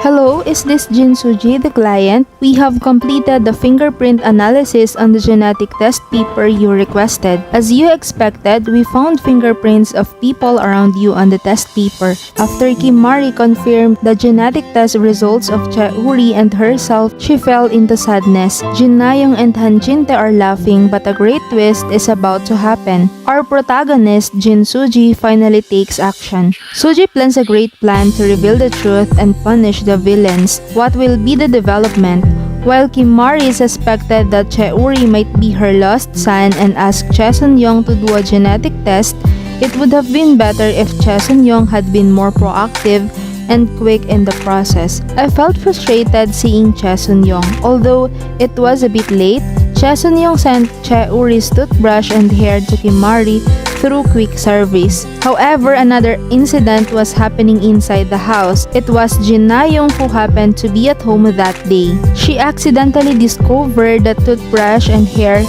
Hello, is this Jin Soo Ji, the client? We have completed the fingerprint analysis on the genetic test paper you requested. As you expected, we found fingerprints of people around you on the test paper. After Kim Mari confirmed the genetic test results of Chae Woo Ri and herself, she fell into sadness. Jin Nayong and Han Jin-tae are laughing, but a great twist is about to happen. Our protagonist, Jin Soo Ji, finally takes action. Suji plans a great plan to reveal the truth and punish the villains. What will be the development? While Kim Mari suspected that Chae Woo Ri might be her lost son and asked Chae Sun-young to do a genetic test, it would have been better if Chae Sun-young had been more proactive and quick in the process. I felt frustrated seeing Chae Sun-young. Although it was a bit late, Chae Sun-young sent Chae Woo Ri's toothbrush and hair to Kim Mari through quick service. However, another incident was happening inside the house. It was Jin Nayong who happened to be at home that day. She accidentally discovered the toothbrush and hair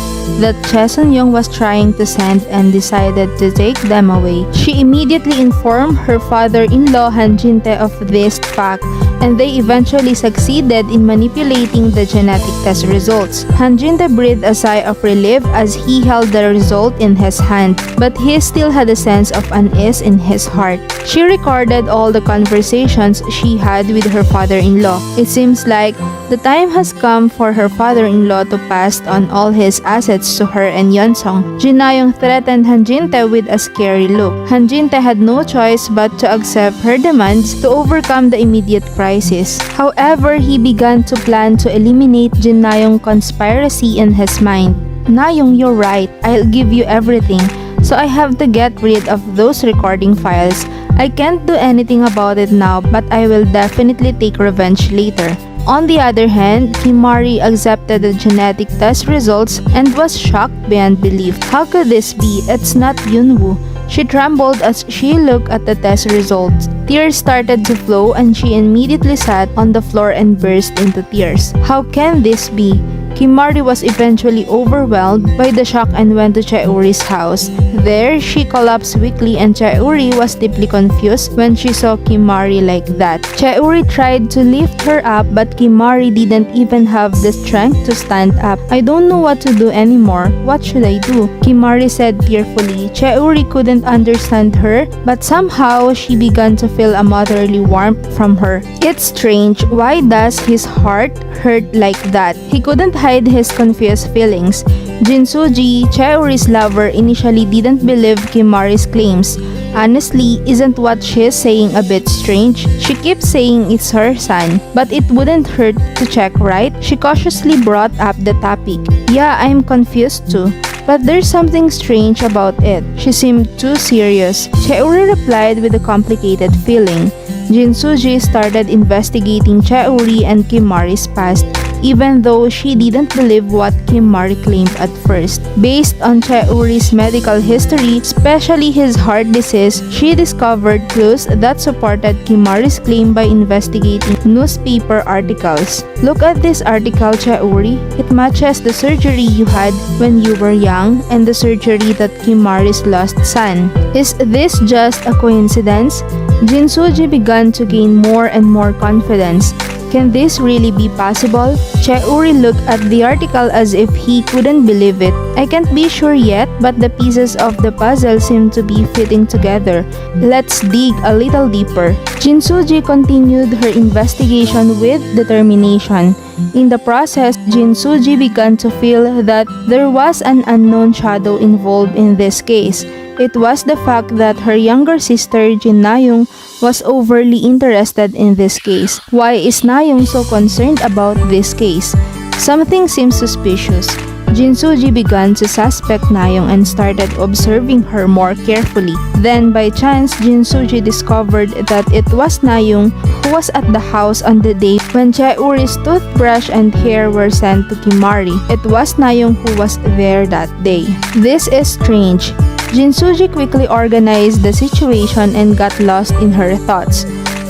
that Chae Sun-young was trying to send and decided to take them away. She immediately informed her father-in-law Han Jin-tae of this fact, and they eventually succeeded in manipulating the genetic test results. Han Jin-tae breathed a sigh of relief as he held the result in his hand, but he still had a sense of unease in his heart. She recorded all the conversations she had with her father-in-law. It seems like the time has come for her father-in-law to pass on all his assets to her and Yeonsung. Jin Nayong threatened Han Jin-tae with a scary look. Han Jin-tae had no choice but to accept her demands to overcome the immediate crisis. However, he began to plan to eliminate Jin Nayong's conspiracy in his mind. Nayong, you're right. I'll give you everything. So I have to get rid of those recording files. I can't do anything about it now, but I will definitely take revenge later. On the other hand, Kim Mari accepted the genetic test results and was shocked beyond belief. How could this be? It's not Yunwoo. She trembled as she looked at the test results. Tears started to flow and she immediately sat on the floor and burst into tears. How can this be? Kim Mari was eventually overwhelmed by the shock and went to Chae Woo Ri's house. There, she collapsed weakly and Chae Woo Ri was deeply confused when she saw Kim Mari like that. Chae Woo Ri tried to lift her up, but Kim Mari didn't even have the strength to stand up. I don't know what to do anymore. What should I do? Kim Mari said tearfully. Chae Woo Ri couldn't understand her, but somehow she began to feel a motherly warmth from her. It's strange. Why does his heart hurt like that? He couldn't hide his confused feelings. Jin Soo Ji, Chae Woo Ri's lover, initially didn't believe Kim Mari's claims. Honestly, isn't what she's saying a bit strange? She keeps saying it's her son, but it wouldn't hurt to check, right? She cautiously brought up the topic. Yeah, I'm confused too, but there's something strange about it. She seemed too serious. Chae Woo Ri replied with a complicated feeling. Jin Soo Ji started investigating Chae Woo Ri and Kim Mari's past, even though she didn't believe what Kim Mari claimed at first. Based on Chae Woo Ri's medical history, especially his heart disease, she discovered clues that supported Kim Mari's claim by investigating newspaper articles. Look at this article, Chae Woo Ri. It matches the surgery you had when you were young and the surgery that Kim Mari's lost son. Is this just a coincidence? Jin Soo Ji began to gain more and more confidence. Can this really be possible? Chae Woo Ri looked at the article as if he couldn't believe it. I can't be sure yet, but the pieces of the puzzle seem to be fitting together. Let's dig a little deeper. Jin Soo Ji continued her investigation with determination. In the process, Jin Soo Ji began to feel that there was an unknown shadow involved in this case. It was the fact that her younger sister, Jin Nayong, was overly interested in this case. Why is Nayong so concerned about this case? Something seems suspicious. Jin Soo Ji began to suspect Nayong and started observing her more carefully. Then, by chance, Jin Soo Ji discovered that it was Nayong who was at the house on the day when Chae Woo Ri's toothbrush and hair were sent to Kim Mari. It was Nayong who was there that day. This is strange. Jin Soo Ji quickly organized the situation and got lost in her thoughts.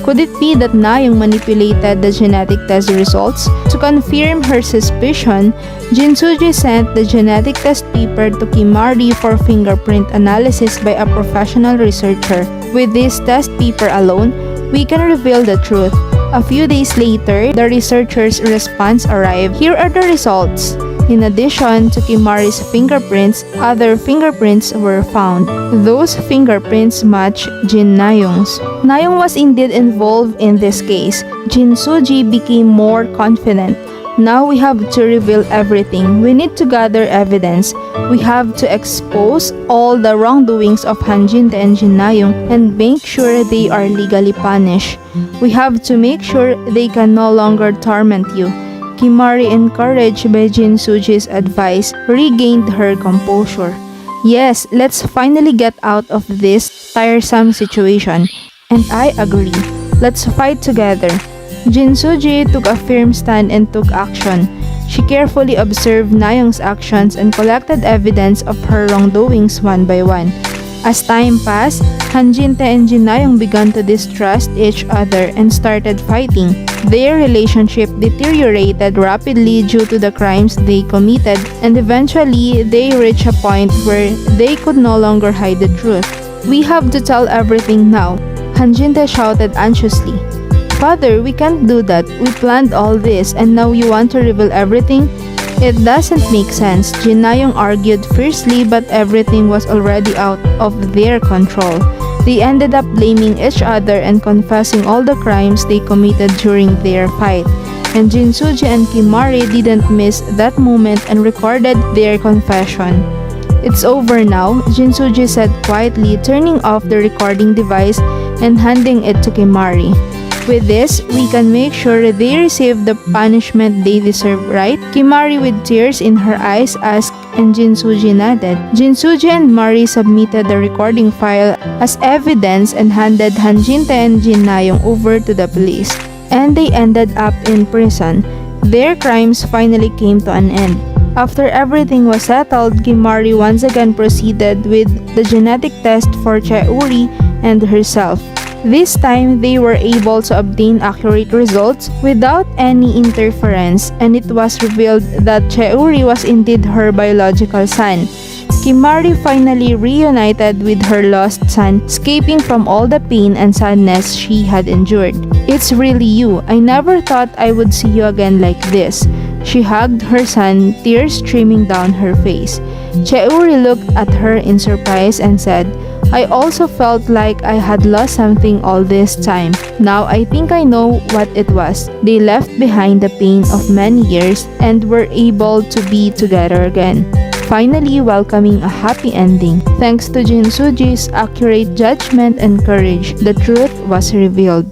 Could it be that Nayong manipulated the genetic test results? To confirm her suspicion, Jin Soo Ji sent the genetic test paper to Kim Mari for fingerprint analysis by a professional researcher. With this test paper alone, we can reveal the truth. A few days later, the researchers' response arrived. Here are the results. In addition to Kimari's fingerprints, other fingerprints were found. Those fingerprints match Jin Nayong's. Nayong was indeed involved in this case. Jin Soo Ji became more confident. Now we have to reveal everything. We need to gather evidence. We have to expose all the wrongdoings of Han Jin and Jin Nayong and make sure they are legally punished. We have to make sure they can no longer torment you. Kimari, encouraged by Jin Soo Ji's advice, regained her composure. Yes, let's finally get out of this tiresome situation. And I agree. Let's fight together. Jin Soo Ji took a firm stand and took action. She carefully observed Nayong's actions and collected evidence of her wrongdoings one by one. As time passed, Han Jin-tae and Jin Nayong began to distrust each other and started fighting. Their relationship deteriorated rapidly due to the crimes they committed, and eventually they reached a point where they could no longer hide the truth. We have to tell everything now, Han Jin-tae shouted anxiously. Father, we can't do that. We planned all this and now you want to reveal everything? It doesn't make sense, Jin Nayong argued fiercely, but everything was already out of their control. They ended up blaming each other and confessing all the crimes they committed during their fight. And Jin Soo Ji and Kimari didn't miss that moment and recorded their confession. It's over now, Jin Soo Ji said quietly, turning off the recording device and handing it to Kimari. With this, we can make sure they receive the punishment they deserve, right? Kimari, with tears in her eyes, asked, and Jin Soo Ji nodded. Jin Soo Ji and Mari submitted the recording file as evidence and handed Han Jin-tae and Jin Nayong over to the police. And they ended up in prison. Their crimes finally came to an end. After everything was settled, Kimari once again proceeded with the genetic test for Chae Woo Ri and herself. This time, they were able to obtain accurate results without any interference, and it was revealed that Chae Woo Ri was indeed her biological son. Kimari finally reunited with her lost son, escaping from all the pain and sadness she had endured. It's really you. I never thought I would see you again like this. She hugged her son, tears streaming down her face. Chae Woo Ri looked at her in surprise and said, I also felt like I had lost something all this time. Now I think I know what it was. They left behind the pain of many years and were able to be together again, finally welcoming a happy ending. Thanks to Jin Soo Ji's accurate judgment and courage, the truth was revealed.